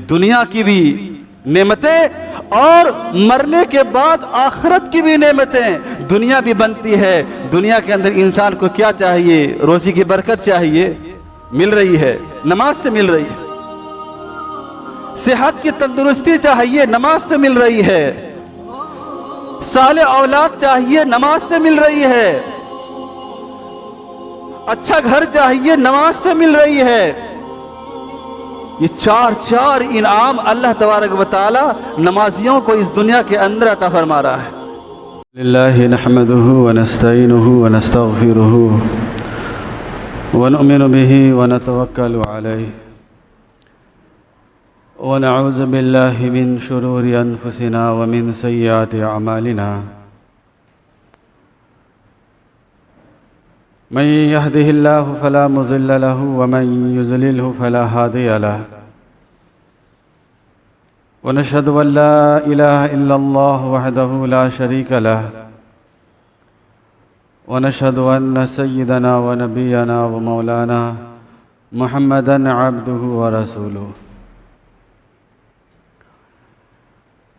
दुनिया की भी नेमतें और मरने के बाद आखिरत की भी नेमतें। दुनिया भी बनती है, दुनिया के अंदर इंसान को क्या चाहिए? रोज़ी की बरकत चाहिए, मिल रही है, नमाज से मिल रही है। सेहत की तंदुरुस्ती चाहिए, नमाज से मिल रही है। साले औलाद चाहिए, नमाज से मिल रही है। अच्छा घर चाहिए, नमाज से मिल रही है। ये चार इनाम अल्लाह तबारक व तआला नमाजियों को इस दुनिया के अंदर अता फरमा रहा है। लिल्लाहि नहमदुहु व नस्तईनुहु व नस्तगफिरुहु व नुमिनु बिही व नतवक्कलु अलैहि व नऊज़ु बिल्लाहि मिन शुरूरि अनफुसिना व मिन सय्यिआति अमालिना। मन यहदिहिल्लाहु फला मुज़िल्ल लहु व मन युज़लिलहु फला हादिय लहु व नशहदु अन ला इलाहा इल्लल्लाहु वहदहु ला शरीका लहु व नशहदु अन्न सय्यिदना व नबियना व मौलाना मुहम्मदन अब्दुहु व रसूलुहु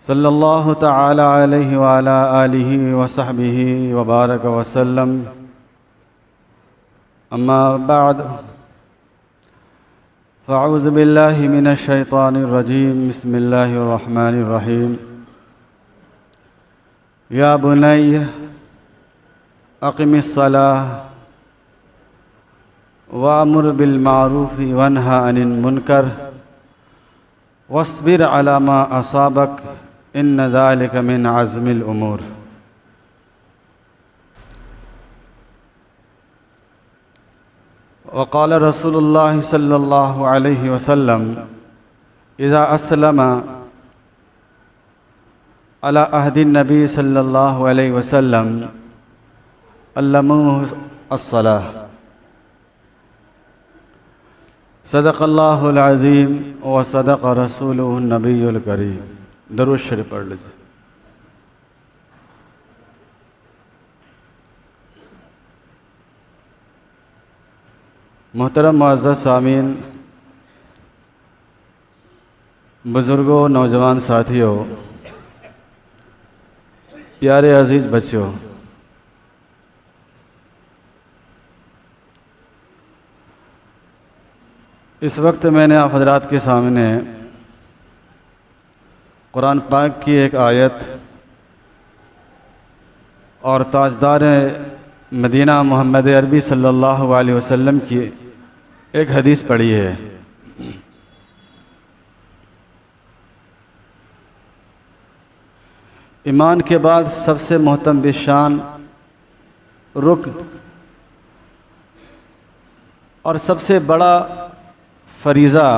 सल्लल्लाहु तआला अलैहि व अला आलिहि व सहबिहि व बारक व सल्लम। अम्मा बाद फ़अऊज़ु बिल्लाहि मिनश शैतानिर रजीम। बिस्मिल्लाहिर रहमानिर रहीम। या बुनय्य अक़िमिस सलाह वअमुर बिल मारूफ़ि वन्हा अनिल मुनकर वस्बिर अला मा असाबक इन्न ज़ालिका मिन अज़्मिल उमूर। वक़ाल रसूलुल्लाह सल्लल्लाहु अलैहि वसल्लम इज़ा अस्लम अला अहदिन नबी सल्लल्लाहु अलैहि वसल्लम अल्लमुहु अस्सलाह। सदक़ल्लाहुल अज़ीम व सदक़ रसूलुहुन नबियुल करीम। दरूद शरीफ पढ़ लीजिए। मोहतरम मुअज़्ज़ज़ सामीन, बुज़ुर्गों, नौजवान साथियों, प्यारे अज़ीज़ बच्चों, इस वक्त मैंने आप हज़रात के सामने कुरान पाक की एक आयत और ताजदार मदीना मोहम्मद अरबी सल्लल्लाहु अलैहि वसल्लम की एक हदीस पढ़ी है। ईमान के बाद सबसे मोहतरम बिशान रुकन और सबसे बड़ा फरीज़ा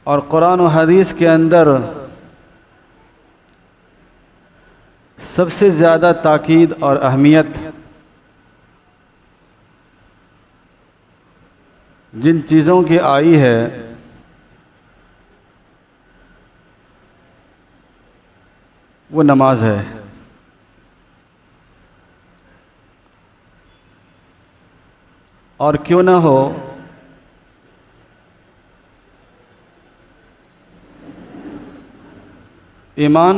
और कुरान और हदीस के अंदर सबसे ज़्यादा ताकीद और अहमियत जिन चीज़ों की आई है वो नमाज है। और क्यों ना हो, ईमान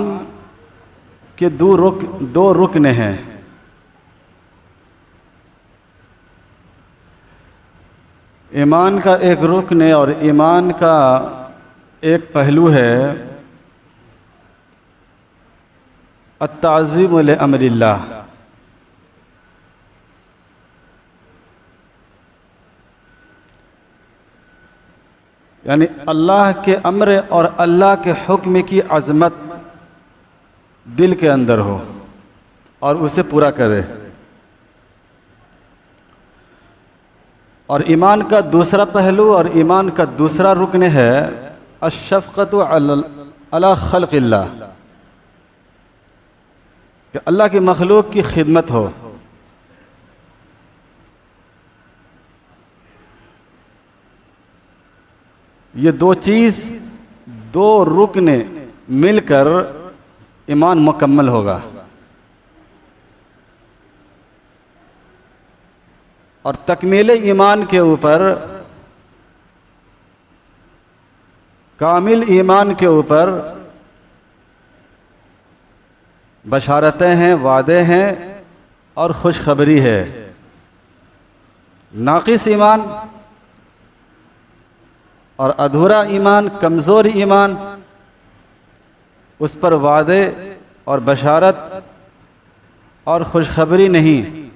के दो रुकन हैं। ईमान का एक रुकन और ईमान का एक पहलू है अत्ताज़ीम ले अम्रिल्लाह। यानी अल्लाह के अम्र और अल्लाह के हुक्म की अज़मत दिल के अंदर हो और उसे पूरा करे। और ईमान का दूसरा पहलू और ईमान का दूसरा रुकन है अश्शफ़क़तु अला ख़ल्क़िल्लाह, कि अल्लाह की मखलूक की खिदमत हो। ये दो चीज़, दो रुकन मिलकर ईमान मुकम्मल होगा। और तकमील ईमान के ऊपर कामिल ईमान के ऊपर बशारतें हैं, वादे हैं और खुशखबरी है। नाक़िस ईमान और अधूरा ईमान, कमज़ोर ईमान, उस पर वादे और बशारत और खुशखबरी नहीं,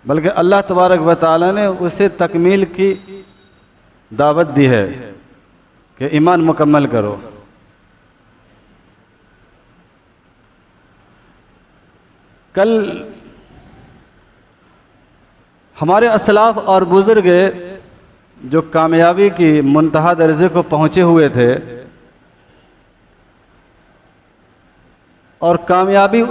बल्कि अल्लाह तबारक व तआला ने उसे तकमील की दावत दी है कि ईमान मुकम्मल करो। कल हमारे असलाफ और बुज़ुर्ग जो कामयाबी की मुंतहा दर्जे को पहुँचे हुए थे और कामयाबी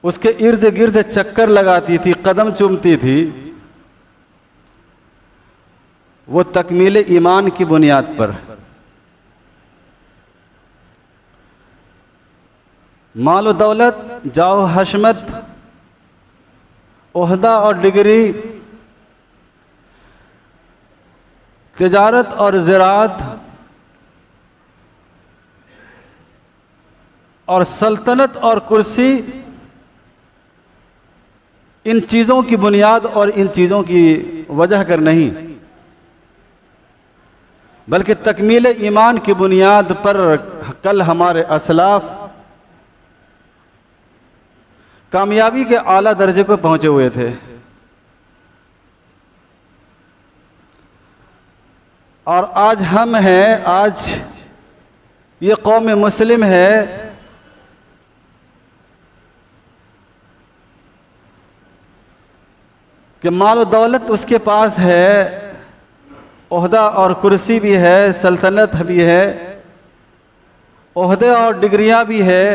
उसके इर्द गिर्द चक्कर लगाती थी, कदम चूमती थी, वो तकमील ईमान की बुनियाद पर माल दौलत, जाओ हशमत, ओहदा और डिग्री, तिजारत और ज़राअत और सल्तनत और कुर्सी, इन चीज़ों की बुनियाद और इन चीज़ों की वजह कर नहीं, बल्कि तकमील ईमान की बुनियाद पर कल हमारे असलाफ कामयाबी के आला दर्जे को पहुंचे हुए थे। और आज हम हैं, आज ये कौम मुस्लिम है कि माल दौलत उसके पास है, ओहदा और कुर्सी भी है, सल्तनत भी है, ओहदे और डिग्रियां भी है,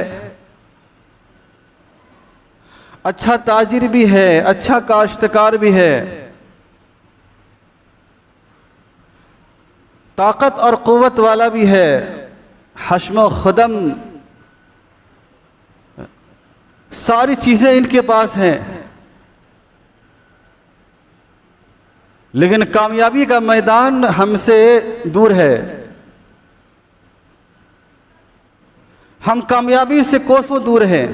अच्छा ताजिर भी है, अच्छा काश्तकार भी है, ताकत और क़ुव्वत वाला भी है, हश्म खुदम, सारी चीज़ें इनके पास हैं। लेकिन कामयाबी का मैदान हमसे दूर है। हम कामयाबी से कोसों दूर हैं।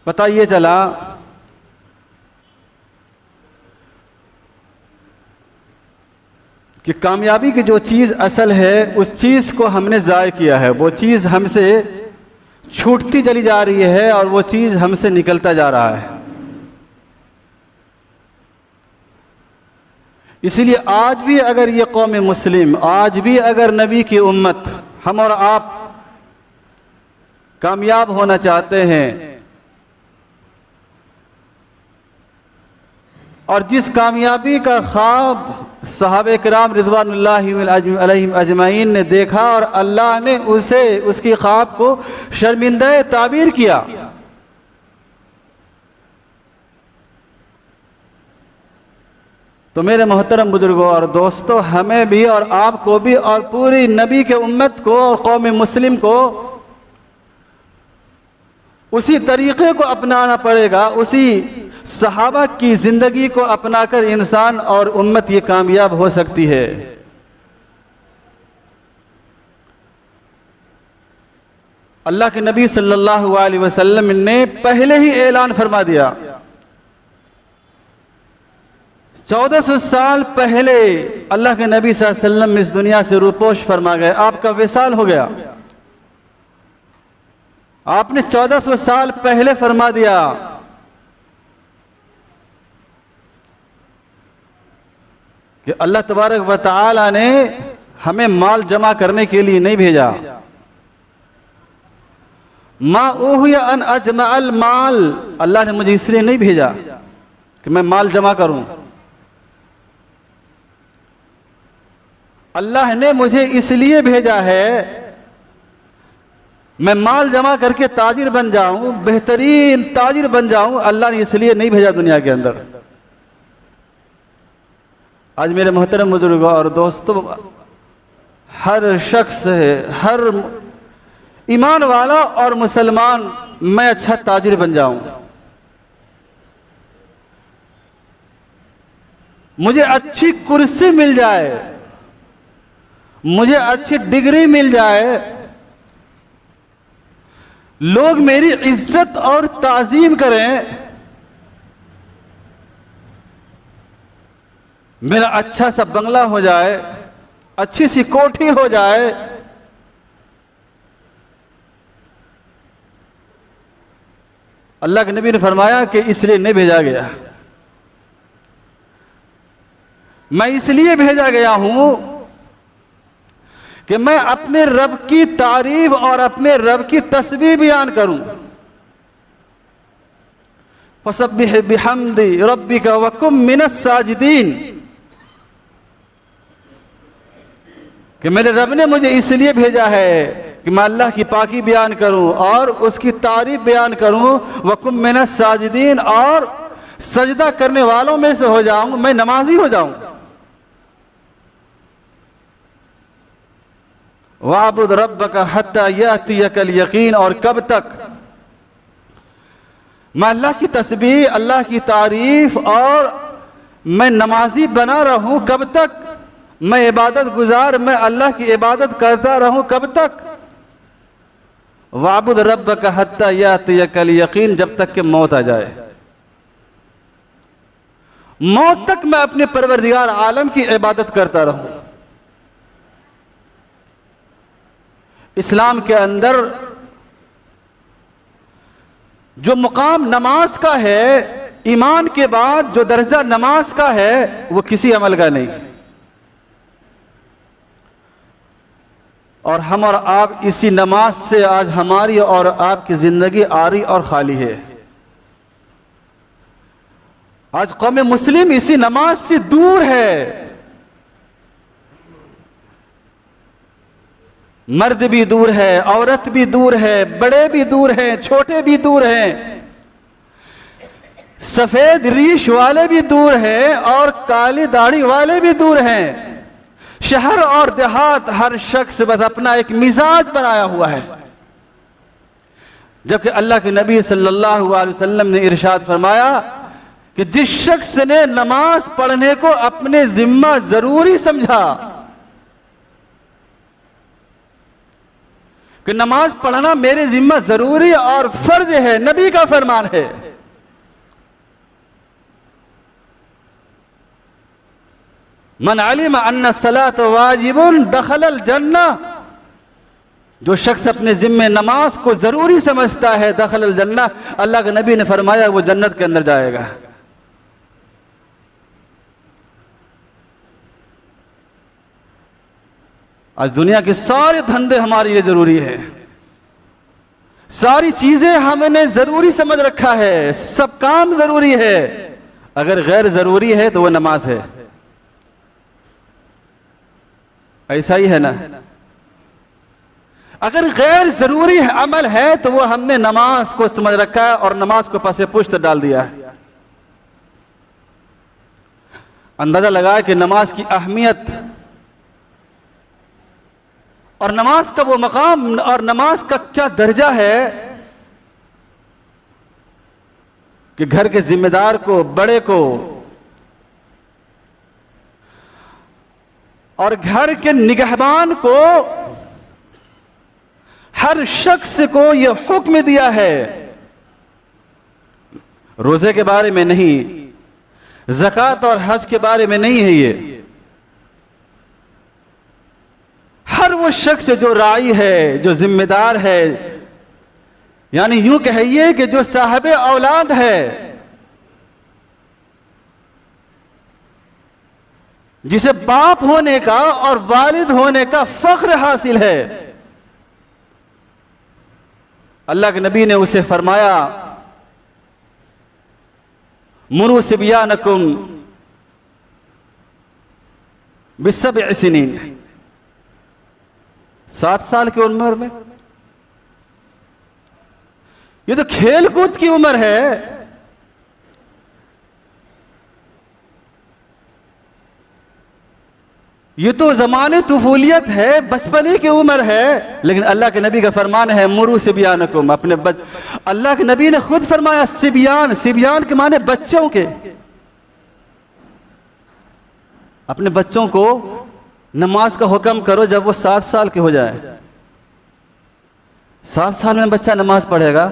पता ये चला कि कामयाबी की जो चीज़ असल है, उस चीज़ को हमने ज़ाय किया है। वो चीज़ हमसे छूटती चली जा रही है और वो चीज़ हमसे निकलता जा रहा है। इसलिए आज भी अगर ये कौम मुस्लिम, आज भी अगर नबी की उम्मत, हम और आप कामयाब होना चाहते हैं और जिस कामयाबी का ख्वाब सहाबे किराम रिज़वानुल्लाहि अलैहिम अजमाइन ने देखा और अल्लाह ने उसे, उसकी ख्वाब को शर्मिंदा ताबीर किया, तो मेरे मोहतरम बुजुर्गों और दोस्तों, हमें भी और आपको भी और पूरी नबी के उम्मत को और कौम मुस्लिम को उसी तरीक़े को अपनाना पड़ेगा। उसी सहाबा की ज़िंदगी को अपनाकर इंसान और उम्मत ये कामयाब हो सकती है। अल्लाह के नबी सल्लल्लाहु अलैहि वसल्लम ने पहले ही ऐलान फरमा दिया, 1400 साल पहले अल्लाह के नबी सल्लल्लाहु अलैहि वसल्लम इस दुनिया से रूपोश फरमा गए, आपका विसाल हो गया। आपने 1400 साल पहले फरमा दिया कि अल्लाह तबारक व तआला ने हमें माल जमा करने के लिए नहीं भेजा। मा उहिया अन अजमअल माल, अल्लाह ने मुझे इसलिए नहीं भेजा कि मैं माल जमा करूं। अल्लाह ने मुझे इसलिए भेजा है मैं माल जमा करके ताजिर बन जाऊं, बेहतरीन ताजिर बन जाऊं। अल्लाह ने इसलिए नहीं भेजा दुनिया के अंदर। आज मेरे मोहतरम बुजुर्गों और दोस्तों, हर शख्स है, हर ईमान वाला और मुसलमान, मैं अच्छा ताजिर बन जाऊं। मुझे अच्छी कुर्सी मिल जाए, मुझे अच्छी डिग्री मिल जाए, लोग मेरी इज्जत और ताजीम करें, मेरा अच्छा सा बंगला हो जाए, अच्छी सी कोठी हो जाए, अल्लाह के नबी ने फरमाया कि इसलिए नहीं भेजा गया। मैं इसलिए भेजा गया हूं कि मैं अपने रब की तारीफ और अपने रब की तस्बीह बयान करूं। फसब्बिह बिहम्दि रब्बिका वकुम मिनस साजिदीन, कि मेरे रब ने मुझे इसलिए भेजा है कि मैं अल्लाह की पाकी बयान करूं और उसकी तारीफ बयान करूं। वकुम मिनस साजिदीन, और सजदा करने वालों में से हो जाऊं, मैं नमाजी हो जाऊं। वाबुद रब्बका हत्ता यातियकल यकीन, और कब तक मैं अल्लाह की तस्बीह, अल्लाह की तारीफ और मैं नमाजी बना रहूं? कब तक मैं इबादत गुजार, मैं अल्लाह की इबादत करता रहूं? कब तक? वाबुद रब्बका हत्ता यातियकल यकीन, जब तक कि मौत आ जाए। मौत तक मैं अपने परवरदिगार आलम की इबादत करता रहूं। इस्लाम के अंदर जो मुकाम नमाज का है, ईमान के बाद जो दर्जा नमाज का है, वो किसी अमल का नहीं। और हम और आप इसी नमाज से आज हमारी और आपकी जिंदगी आरी और खाली है। आज कौम मुस्लिम इसी नमाज से दूर है। मर्द भी दूर है, औरत भी दूर है, बड़े भी दूर हैं, छोटे भी दूर हैं, सफेद रीश वाले भी दूर हैं और काली दाढ़ी वाले भी दूर हैं। शहर और देहात, हर शख्स बस अपना एक मिजाज बनाया हुआ है। जबकि अल्लाह के नबी सल्लल्लाहु अलैहि वसल्लम ने इरशाद फरमाया कि जिस शख्स ने नमाज पढ़ने को अपने जिम्मा जरूरी समझा, कि नमाज पढ़ना मेरे जिम्मा जरूरी और फर्ज है, नबी का फरमान है, मन अलिमा अन्ना सलात वाजिबुन दखलल जन्नह, जो शख्स अपने जिम्मे नमाज को जरूरी समझता है, दखलल जन्नह, अल्लाह के नबी ने फरमाया वो जन्नत के अंदर जाएगा। आज दुनिया के सारे धंधे हमारे लिए जरूरी है, सारी चीजें हमने जरूरी समझ रखा है, सब काम जरूरी है। अगर गैर जरूरी है तो वह नमाज है। ऐसा ही है ना? अगर गैर जरूरी अमल है तो वो हमने नमाज को समझ रखा है और नमाज को पसे पुश्त डाल दिया है। अंदाजा लगाए कि नमाज की अहमियत और नमाज का वो मकाम और नमाज का क्या दर्जा है कि घर के जिम्मेदार को, बड़े को और घर के निगहबान को, हर शख्स को यह हुक्म दिया है, रोजे के बारे में नहीं, ज़कात और हज के बारे में नहीं है, ये हर वो शख्स जो राई है, जो जिम्मेदार है, यानी यूं कहिए कि जो साहिब औलाद है, जिसे बाप होने का और वालिद होने का फख्र हासिल है। अल्लाह के नबी ने उसे फरमाया, मुरू सिबियानकुम बिस्सब्इ सिनीन, 7 साल की उम्र में। ये तो खेल कूद की उम्र है। ये तो ज़माने तुफूलियत है, बचपने की उम्र है। लेकिन अल्लाह के नबी का फरमान है, मुरू सिबियानकुम, अपने अल्लाह के नबी ने खुद फरमाया सिबियान, सिबियान के माने बच्चों के। अपने बच्चों को नमाज का हुक्म करो जब वो 7 साल के हो जाए। 7 साल में बच्चा नमाज पढ़ेगा।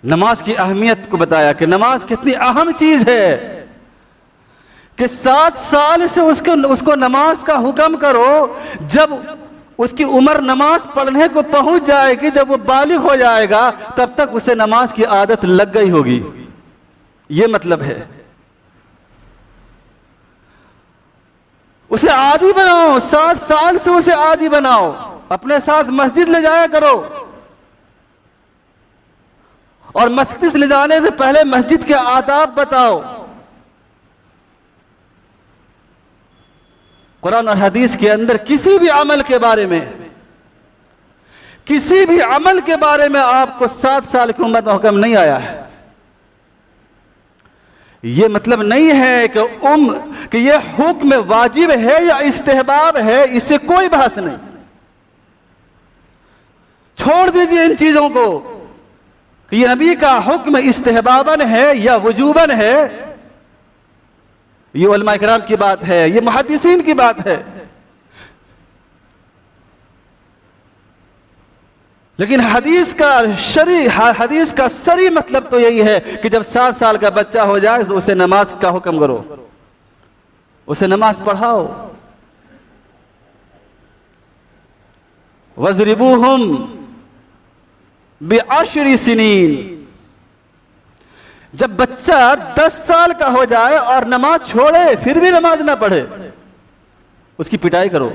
नमाज की अहमियत को बताया कि नमाज कितनी अहम चीज है कि 7 साल से उसको नमाज का हुक्म करो। जब उसकी उम्र नमाज पढ़ने को पहुंच जाएगी, जब वो बालिग हो जाएगा, तब तक उसे नमाज की आदत लग गई होगी। ये मतलब है। उसे आदी बनाओ, 7 साल से उसे आदी बनाओ। अपने साथ मस्जिद ले जाया करो, और मस्जिद ले जाने से पहले मस्जिद के आदाब बताओ। कुरान और हदीस के अंदर किसी भी अमल के बारे में आपको 7 साल की उम्र में हुक्म नहीं आया है। यह मतलब नहीं है कि यह हुक्म वाजिब है या इस्तेहबाब है, इससे कोई बहस नहीं। छोड़ दीजिए इन चीजों को कि यह नबी का हुक्म इस्तेहबाबन है या वजूबन है। ये उलमा इकराम की बात है, ये मुहद्दिसीन की बात है। लेकिन हदीस का सरी मतलब तो यही है कि जब 7 साल का बच्चा हो जाए तो उसे नमाज का हुक्म करो, उसे नमाज पढ़ाओ। वज़रिबूहुम बिअश्रि सिनीन। जब बच्चा 10 साल का हो जाए और नमाज छोड़े, फिर भी नमाज ना पढ़े, उसकी पिटाई करो,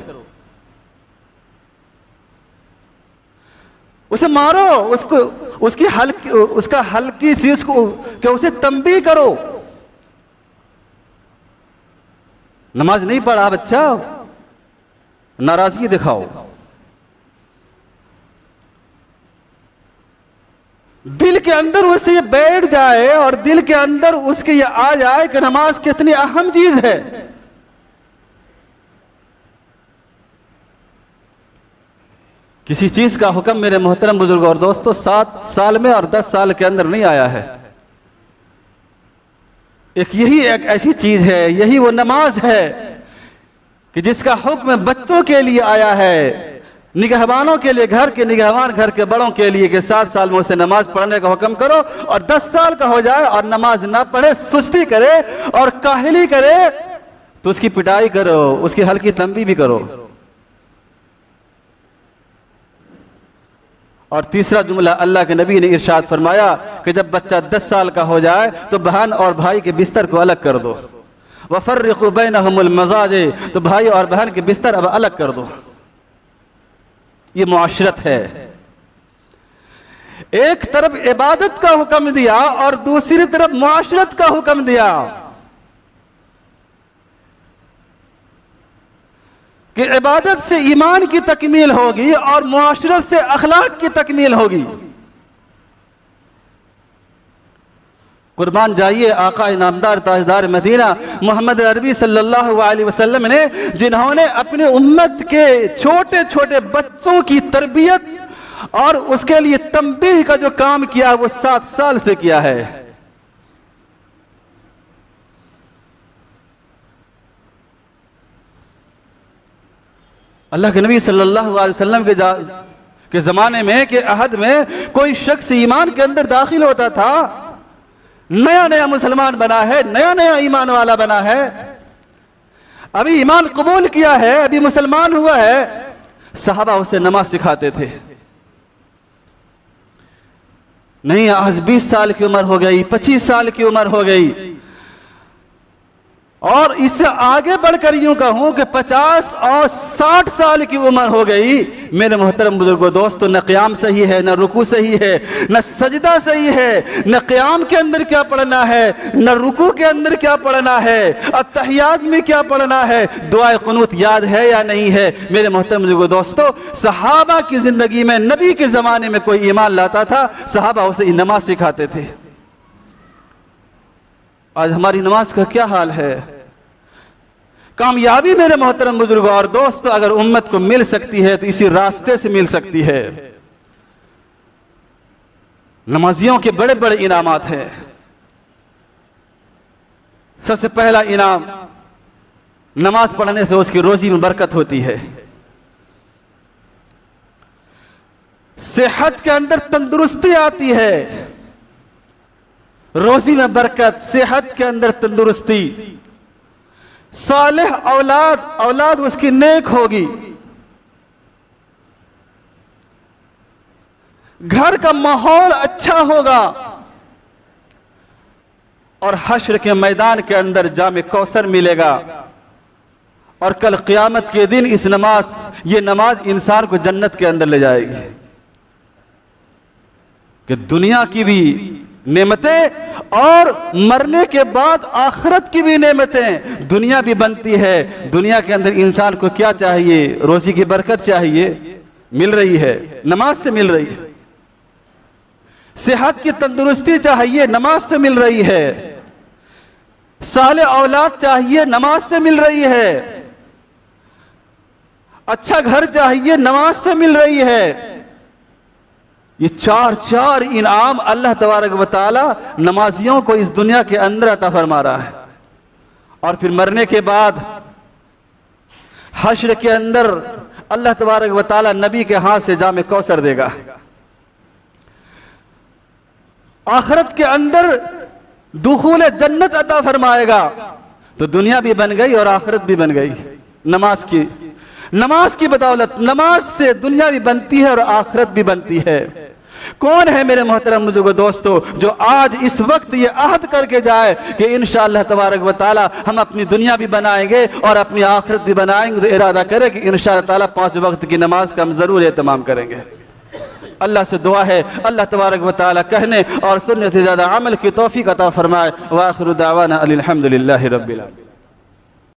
उसे मारो, उसका हल्की सी उसे तंबीह करो। नमाज नहीं पढ़ा बच्चा, नाराजगी दिखाओ। दिल के अंदर उसे ये बैठ जाए और दिल के अंदर उसके ये आ जाए कि नमाज कितनी अहम चीज है। किसी चीज का हुक्म मेरे मोहतरम बुजुर्ग और दोस्तों 7 साल में और 10 साल के अंदर नहीं आया है। यही एक ऐसी चीज है, यही वो नमाज है कि जिसका हुक्म बच्चों के लिए आया है, निगहबानों के लिए, घर के निगहबान, घर के बड़ों के लिए कि 7 साल में उसे नमाज पढ़ने का हुक्म करो। और 10 साल का हो जाए और नमाज ना पढ़े, सुस्ती करे और काहिली करे तो उसकी पिटाई करो, उसकी हल्की तंबीह भी करो। और तीसरा जुमला अल्लाह के नबी ने इरशाद फरमाया कि जब बच्चा 10 साल का हो जाए तो बहन और भाई के बिस्तर को अलग कर दो। वफर्रिकू बैनहुमुल मज़ाजी, तो भाई और बहन के बिस्तर अब अलग कर दो। ये मुआशरत है। एक तरफ इबादत का हुक्म दिया और दूसरी तरफ मुआशरत का हुक्म दिया कि इबादत से ईमान की तकमील होगी और मुआशरत से अखलाक की तकमील होगी। कुर्बान जाइए आका इनामदार ताजदार मदीना मोहम्मद अरबी सल्लल्लाहु अलैहि वसल्लम ने, जिन्होंने अपने उम्मत के छोटे छोटे बच्चों की तरबियत और उसके लिए तंबीह का जो काम किया वो 7 साल से किया है। अल्लाह के नबी सल्लल्लाहु अलैहि वसल्लम के जमाने में, के अहद में कोई शख्स ईमान के अंदर दाखिल होता था, नया नया मुसलमान बना है, नया नया ईमान वाला बना है, अभी ईमान कबूल किया है, अभी मुसलमान हुआ है, सहाबा उसे नमाज सिखाते थे। नहीं, आज 20 साल की उम्र हो गई, 25 साल की उम्र हो गई, और इससे आगे बढ़कर यूं कहूं कि 50 और 60 साल की उम्र हो गई। मेरे मोहतरम बुजुर्गों दोस्तों, न क़याम सही है, न रुकू सही है, न सजदा सही है, न क़याम के अंदर क्या पढ़ना है, न रुकू के अंदर क्या पढ़ना है, अत्तहियात में क्या पढ़ना है, दुआए क़ुनूत याद है या नहीं है। मेरे मोहतरम बुजुर्गों दोस्तों, सहाबा की जिंदगी में, नबी के जमाने में कोई ईमान लाता था, सहाबा उसे नमाज सिखाते थे। आज हमारी नमाज का क्या हाल है। कामयाबी मेरे मोहतरम बुजुर्गों और दोस्तों अगर उम्मत को मिल सकती है तो इसी रास्ते से मिल सकती है। नमाजियों के बड़े बड़े इनामात हैं। सबसे पहला इनाम, नमाज पढ़ने से उसकी रोजी में बरकत होती है। सेहत के अंदर तंदुरुस्ती आती है, रोजी में बरकत, सेहत के अंदर तंदुरुस्ती, सालेह औलाद, औलाद उसकी नेक होगी, घर का माहौल अच्छा होगा, और हश्र के मैदान के अंदर जामे कौसर मिलेगा। और कल क़यामत के दिन इस नमाज, ये नमाज इंसान को जन्नत के अंदर ले जाएगी। कि दुनिया की भी नेमतें और मरने के बाद आखिरत की भी नेमतें, दुनिया भी बनती है। दुनिया के अंदर इंसान को क्या चाहिए? रोजी की बरकत चाहिए, मिल रही है, नमाज से मिल रही है। सेहत की तंदुरुस्ती चाहिए, नमाज से मिल रही है। साले औलाद चाहिए, नमाज से मिल रही है। अच्छा घर चाहिए, नमाज से मिल रही है। ये चार इनाम अल्लाह तबारक व तआला नमाजियों को इस दुनिया के अंदर अता फरमा रहा है। और फिर मरने के बाद हश्र के अंदर अल्लाह तबारक व तआला नबी के हाथ से जामे कौसर देगा। आखिरत के अंदर दुखूल जन्नत अता फरमाएगा। तो दुनिया भी बन गई और आखिरत भी बन गई नमाज की बदौलत। नमाज से दुनिया भी बनती है और आखिरत भी बनती है। कौन है मेरे मोहतरम बुजुर्गो दोस्तों जो आज इस वक्त ये अहद करके जाए कि इंशाअल्लाह तबारक व तआला हम अपनी दुनिया भी बनाएंगे और अपनी आखिरत भी बनाएंगे। तो इरादा करे कि इंशाअल्लाह ताला 5 वक्त की नमाज का हम जरूर एहतमाम करेंगे। अल्लाह से दुआ है अल्लाह तबारक व तआला कहने और सुनने से ज्यादा अमल की तौफीक अता फरमाए। व आखिरु दावाना अनिल हम्दुलिल्लाहि रब्बिल आलमीन।